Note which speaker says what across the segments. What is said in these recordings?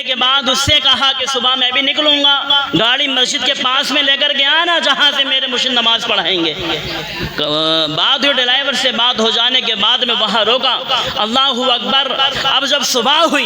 Speaker 1: کے بعد اس سے کہا کہ صبح میں بھی نکلوں گا، گاڑی مسجد کے پاس میں لے کر کے آنا جہاں سے میرے مرشد نماز پڑھائیں گے۔ بات ہوئی ڈرائیور سے، بات ہو جانے کے بعد میں وہاں روکا، اللہ اکبر۔ اب جب صبح ہوئی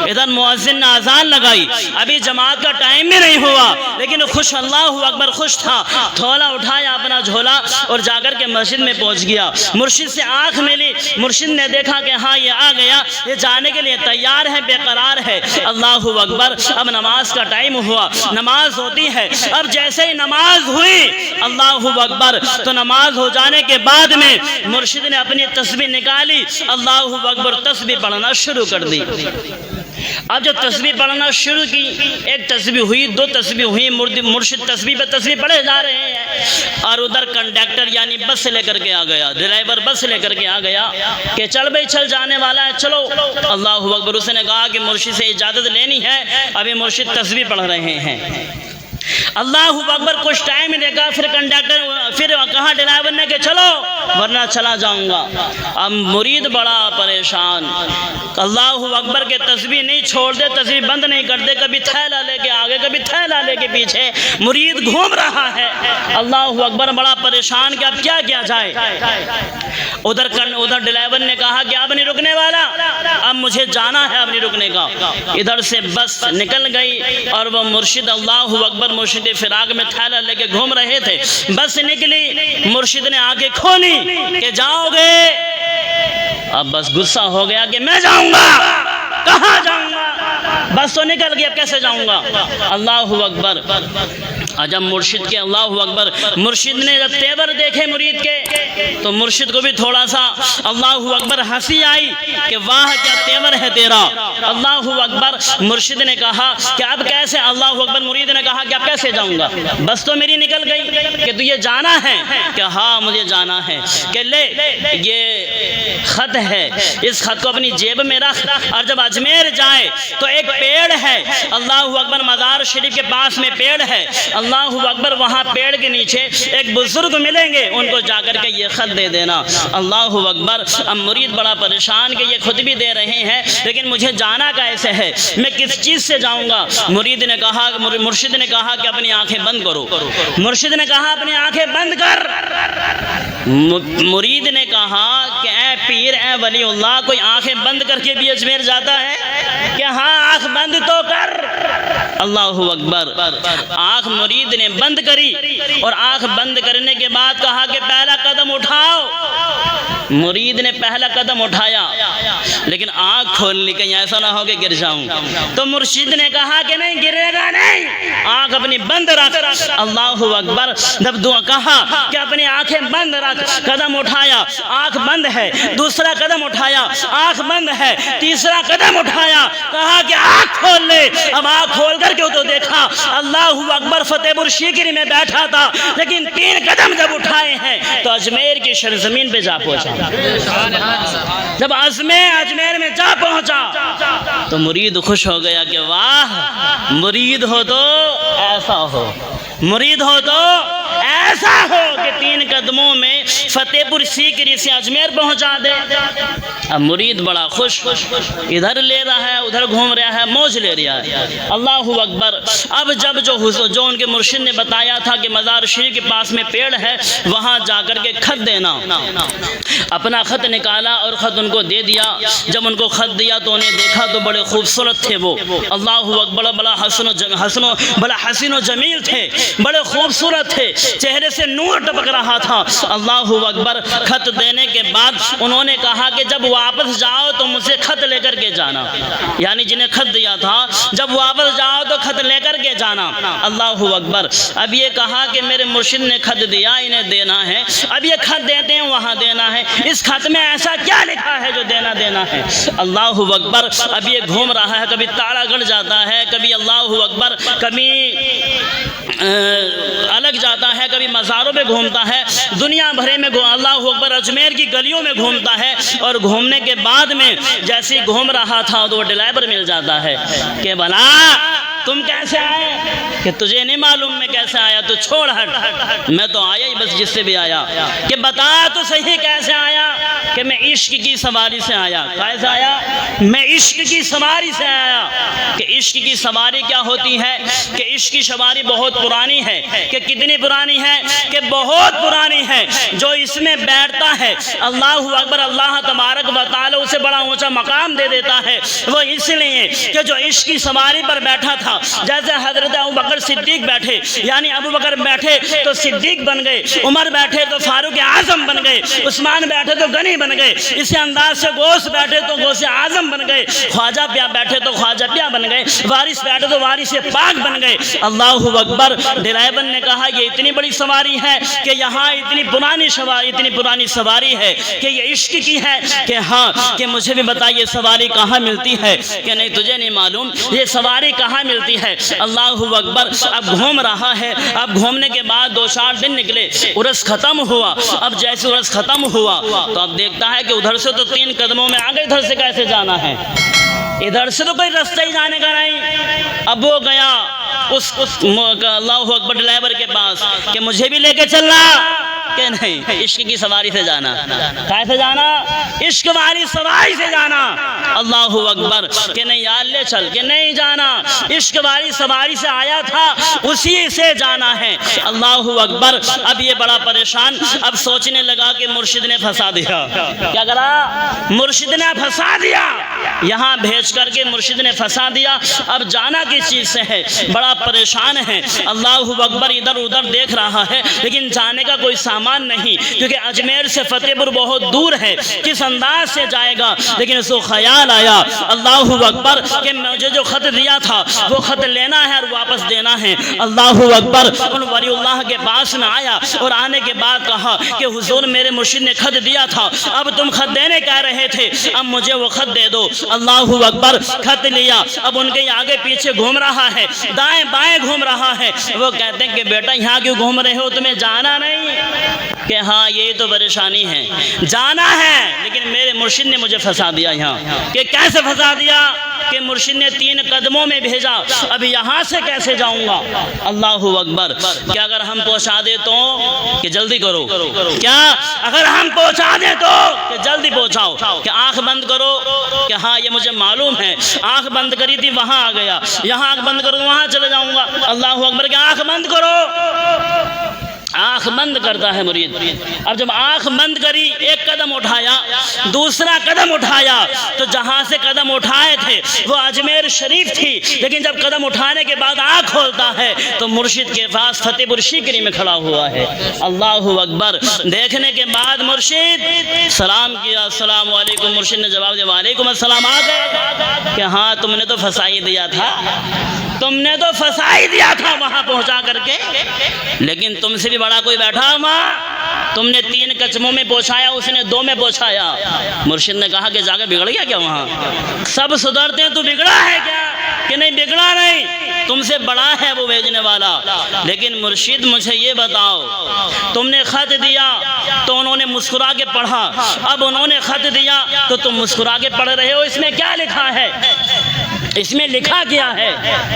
Speaker 1: ادھر مؤذن نے اذان لگائی، ابھی جماعت کا ٹائم بھی نہیں ہوا، لیکن خوش، اللہ اکبر، خوش تھا، تھولا اٹھایا اپنا جھولا اور جا کر کے مسجد میں پہنچ گیا۔ مرشد سے آنکھ ملی، مرشد نے دیکھا کہ ہاں یہ آ گیا، یہ جانے کے لیے تیار ہے، بے قرار ہے۔ اللہ اکبر۔ اب نماز کا ٹائم ہوا، نماز ہوتی ہے۔ اب جیسے ہی نماز ہوئی، اللہ اکبر، تو نماز ہو جانے کے بعد میں مرشد نے اپنی تسبیح نکالی، اللہ اکبر، تسبیح پڑھنا شروع کر دی۔ اب جب تسبیح پڑھنا شروع کی، ایک تسبیح ہوئی، دو تسبیح ہوئی، مرشد تسبیح پہ تسبیح پڑھے جا رہے ہیں، اور ادھر کنڈکٹر یعنی بس لے کر کے آ گیا، ڈرائیور بس لے کر کے آ گیا کہ چل بھائی، چل جانے والا ہے، چلو۔ اللہ اکبر۔ اس نے کہا کہ مرشد سے اجازت لینی ہے، ابھی مرشد تسبیح پڑھ رہے ہیں۔ اللہ اکبر۔ کچھ ٹائم دیکھا، پھر کنڈکٹر، پھر کہا ڈرائیور نے کہ چلو ورنہ چلا جاؤں گا۔ اب مرید بڑا پریشان، اللہ اکبر کے تسبیح نہیں چھوڑتے، تسبیح بند نہیں کرتے، کبھی تھیلا لے کے آگے، کبھی تھیلا لے کے پیچھے، مرید گھوم رہا ہے۔ اللہ اکبر، بڑا پریشان کہ اب کیا کیا جائے۔ ادھر ڈرائیور نے کہا کہ اب نہیں رکنے والا، اب مجھے جانا ہے، اب نہیں رکنے کا۔ ادھر سے بس نکل گئی اور وہ مرشد، اللہ اکبر، مرشد فراق میں تھیلا لے کے گھوم رہے تھے۔ بس نکلی، مرشد نے آنکھیں کھولی کہ جاؤ گے؟ اب بس غصہ ہو گیا کہ میں جاؤں گا، کہاں جاؤں گا، بس تو نکل گئی، اب کیسے جاؤں گا۔ اللہ اکبر۔ جب مرشد کے، اللہ اکبر، مرشد نے جب تیور دیکھے مرید کے، تو مرشد کو بھی تھوڑا سا، اللہ اکبر، ہنسی آئی کہ واہ کیا تیور ہے تیرا۔ اللہ اکبر۔ مرشد نے کہا کہ اب کیسے، اللہ اکبر، مرید نے کہا کہ اب کیسے جاؤں گا، بس تو میری نکل گئی، کہ تجھے جانا ہے، کہ ہاں مجھے جانا ہے، کہ لے یہ خط ہے، اس خط کو اپنی جیب میں رکھ، اور جب اجمیر جائے تو ایک پیڑ ہے، اللہ اکبر، مزار شریف کے پاس میں پیڑ ہے، اللہ اکبر، وہاں پیڑ کے نیچے ایک بزرگ ملیں گے، ان کو جا کر کے یہ خط دے دینا۔ اللہ اکبر۔ اب مرید بڑا پریشان کہ یہ خود بھی دے رہے ہیں، لیکن مجھے جانا کیسے ہے، میں کس چیز سے جاؤں گا۔ مرید نے کہا، مرشد نے کہا کہ اپنی آنکھیں بند کرو۔ مرشد نے کہا اپنی آنکھیں بند کر۔ مرید نے کہا کہ اے پیر، اے ولی اللہ، کوئی آنکھیں بند کر کے بھی اجمیر جاتا ہے؟ کہ ہاں، آنکھ بند تو کر۔ اللہ اکبر۔ آنکھ مرید نے بند کری، اور آنکھ بند کرنے کے بعد کہا کہ پہلا قدم اٹھاؤ۔ مرید نے پہلا قدم اٹھایا، لیکن آنکھ کھول لی، کہیں ایسا نہ ہو کہ گر جاؤں۔ تو مرشد نے کہا کہ نہیں، گرے گا نہیں، آنکھ اپنی بند رکھ۔ اللہ اکبر۔ جب دعا کہا کہ اپنی آنکھیں بند رکھ، قدم اٹھایا، آنکھ بند ہے، دوسرا قدم اٹھایا، آنکھ بند ہے، تیسرا قدم اٹھایا، کہا کہ آنکھ کھول لے۔ اب آنکھ کھول کر کے تو دیکھا، اللہ اکبر، فتح پور سیکری میں بیٹھا تھا، لیکن 3 قدم جب اٹھائے ہیں تو اجمیر کی سرزمین پہ جا پہنچا۔ جب اجمیر میں جا پہنچا تو مرید خوش ہو گیا کہ واہ، مرید ہو تو ایسا ہو، مرید ہو تو ایسا ہو کہ 3 قدموں میں فتح پور سیکری سے اجمیر پہنچا دے۔ اب مرید بڑا خوش، ادھر لے رہا ہے، ادھر گھوم رہا ہے، موج لے رہا ہے۔ اللہ اکبر۔ اب جب جو ان کے مرشد نے بتایا تھا کہ مزار شریف کے پاس میں پیڑ ہے، وہاں جا کر کے خط دینا، اپنا خط نکالا اور خط ان کو دے دیا۔ جب ان کو خط دیا تو انہیں دیکھا تو بڑے خوبصورت تھے وہ، اللہ اکبر، بڑا حسین و جمیل تھے، بڑے خوبصورت تھے، چہرے سے نور ٹپک رہا تھا۔ اللہ اکبر۔ خط دینے کے بعد انہوں نے کہا کہ جب واپس جاؤ تو مجھ سے خط لے کر کے جانا، یعنی جنہیں خط دیا تھا، جب واپس جاؤ تو خط لے کر کے جانا۔ اللہ اکبر۔ اب یہ کہا کہ میرے مرشد نے خط دیا، انہیں دینا ہے، اب یہ خط دیتے ہیں وہاں دینا ہے، اس خط میں ایسا کیا لکھا ہے جو دینا ہے۔ اللہ اکبر۔ اب یہ گھوم رہا ہے، کبھی تاڑا گڑھ جاتا ہے، کبھی اللہ اکبر، کبھی الگ جاتا ہے، کبھی مزاروں پہ گھومتا ہے، دنیا بھرے میں اللہ اکبر، اجمیر کی گلیوں میں گھومتا ہے، اور گھومنے کے بعد میں جیسے گھوم رہا تھا تو وہ ڈرائیور مل جاتا ہے کہ بھلا تم کیسے آئے، کہ تجھے نہیں معلوم میں کیسے آیا، تو چھوڑ ہٹ، میں تو آیا ہی بس جس سے بھی آیا، کہ بتا تو صحیح کیسے آیا، کہ میں عشق کی سواری سے آیا۔ کیسے آیا؟ میں عشق کی سواری سے آیا، کہ عشق کی سواری کیا ہوتی ہے کہ عشق کی سواری بہت پرانی ہے کہ کتنی پرانی ہے کہ بہت پرانی ہے جو اس میں بیٹھتا ہے اللہ اکبر اللہ تبارک و تعالی اسے بڑا اونچا مقام دے دیتا ہے وہ اس لیے کہ جو عشق کی سواری پر بیٹھا تھا جیسے حضرت ابو بکر صدیق بیٹھے یعنی ابو بکر بیٹھے تو صدیق بن گئے عمر بیٹھے تو فاروق اعظم بن گئے عثمان بیٹھے تو غنی بن گئے اسی انداز سے غوث بیٹھے تو غوث اعظم بن گئے خواجہ پیا بیٹھے تو خواجہ پیا بن گئے وارث بیٹھے تو وارث پاک بن گئے اللہ اکبر ڈرائیور نے کہا یہ اتنی بڑی سواری ہے کہ یہاں اتنی پرانی سواری ہے کہ یہ عشق کی ہے کہ ہاں کہ مجھے بھی بتا یہ سواری کہاں ملتی ہے کہ نہیں تجھے نہیں معلوم یہ سواری کہاں ملتی ہے اللہ اکبر اب گھوم رہا ہے اب گھومنے کے بعد 2-4 دن نکلے عرس ختم ہوا اب جیسے عرس ختم ہوا تو اب دیکھتا ہے کہ ادھر سے تو 3 قدموں میں آگے ادھر سے کیسے جانا ہے ادھر سے تو کوئی رستہ ہی جانے کا نہیں اب وہ گیا اس اللہ اکبر ڈرائیور کے پاس کہ مجھے بھی لے کے چلنا کہ نہیں عشق کی سواری سے جانا کیسے جانا عشق والی سواری سے جانا اللہ اکبر کہ نہیں یار لے چل کہ نہیں جانا عشق والی سواری سے آیا تھا اسی سے جانا ہے اللہ اکبر اب یہ بڑا پریشان اب سوچنے لگا کہ مرشد نے پھنسا دیا کیا کرا مرشد نے پھنسا دیا یہاں بھیج کر کے مرشد نے پھنسا دیا اب جانا کس چیز سے ہے بڑا پریشان ہے اللہ اکبر ادھر ادھر دیکھ رہا ہے لیکن جانے کا کوئی سامان نہیں کیونکہ اجمیر سے فتح پور بہت دور ہے کس انداز سے جائے گا لیکن اس کو خیال آیا اللہ اکبر کہ مجھے جو خط دیا تھا وہ خط لینا ہے اور واپس دینا ہے اللہ اکبر ان ولی اللہ کے پاس میں آیا اور آنے کے بعد کہا کہ حضور میرے مرشد نے خط دیا تھا اب تم خط دینے کہہ رہے تھے اب مجھے وہ خط دے دو اللہ اکبر خط لیا اب ان کے آگے پیچھے گھوم رہا ہے دائیں بائیں گھوم رہا ہے وہ کہتے ہیں کہ بیٹا یہاں کیوں گھوم رہے ہو تمہیں جانا نہیں کہ ہاں یہی تو پریشانی ہے جانا ہے لیکن میرے مرشد نے مجھے پھنسا دیا یہاں کہ کیسے پھنسا دیا کہ مرشد نے 3 قدموں میں بھیجا اب یہاں سے کیسے جاؤں گا اللہ اکبر کہ اگر ہم پہنچا دے تو کہ جلدی کرو کیا اگر ہم پہنچا دے تو کہ جلدی پہنچاؤ کہ آنکھ بند کرو کہ ہاں یہ مجھے معلوم ہے آنکھ بند کری تھی وہاں آ گیا یہاں آنکھ بند کرو وہاں چلے جاؤں گا اللہ اکبر کہ آنکھ بند کرو آنکھ بند کرتا ہے مرید اب جب آنکھ بند کری ایک قدم اٹھایا دوسرا قدم اٹھایا تو جہاں سے قدم اٹھائے تھے وہ اجمیر شریف تھی لیکن جب قدم اٹھانے کے بعد آنکھ کھولتا ہے تو مرشد کے پاس فتح پور سیکری میں کھڑا ہوا ہے اللہ اکبر دیکھنے کے بعد مرشد سلام کیا السلام علیکم مرشد نے جواب دیا وعلیکم السلام آ گئے کہ ہاں تم نے تو پھنسائی دیا تھا تم نے تو پھنسائی دیا تھا وہاں پہنچا کر کے لیکن تم سے بھی بڑا کوئی بیٹھا وہاں تم نے 3 قدموں میں پہنچایا اس نے 2 میں پہنچایا مرشد نے کہا کہ جا کے بگڑ گیا کیا وہاں سب سدھرتے ہیں تو بگڑا ہے کیا کہ نہیں بگڑا نہیں تم سے بڑا ہے وہ بھیجنے والا لیکن مرشد مجھے یہ بتاؤ تم نے خط دیا تو انہوں نے مسکرا کے پڑھا اب انہوں نے خط دیا تو تم مسکرا کے پڑھ رہے ہو اس میں کیا لکھا ہے اس میں لکھا کیا ہے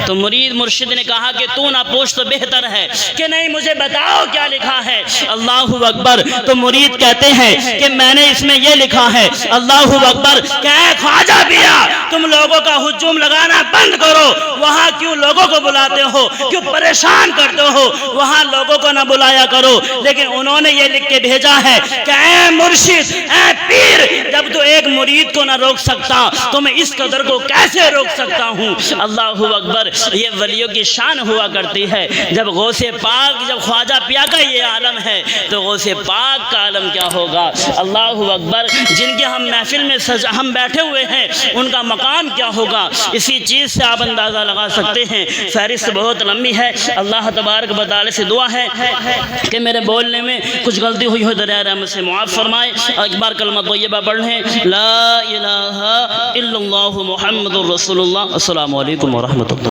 Speaker 1: تو مرشد نے کہا کہ تو نہ پوچھ تو بہتر ہے کہ نہیں مجھے بتاؤ کیا لکھا ہے اللہ اکبر تو مرید کہتے ہیں کہ میں نے اس میں یہ لکھا ہے اللہ اکبر کہ اے خواجہ پیا تم لوگوں کا ہجوم لگانا بند کرو وہاں کیوں لوگوں کو بلاتے ہو کیوں پریشان کرتے ہو وہاں لوگوں کو نہ بلایا کرو لیکن انہوں نے یہ لکھ کے بھیجا ہے کہ اے مرشد اے پیر جب تو ایک مرید کو نہ روک سکتا تو میں اس قدر کو کیسے روک سکتا ہوں اللہ اکبر یہ ولیوں کی شان ہوا کرتی ہے جب غوث پاک جب خواجہ پیا کا یہ عالم ہے تو غوث پاک کا عالم کیا ہوگا اللہ اکبر جن کے ہم محفل میں ہم بیٹھے ہوئے ہیں ان کا مقام کیا ہوگا اسی چیز سے آپ اندازہ لگا سکتے ہیں فہرست بہت لمبی ہے اللہ تبارک و تعالی سے دعا ہے کہ میرے بولنے میں کچھ غلطی ہوئی ہو دریا رحم سے معاف فرمائے ایک بار کلمہ طیبہ پڑھ لیں لا الہ الا اللہ محمد الرسول اللہ السلام علیکم ورحمۃ اللہ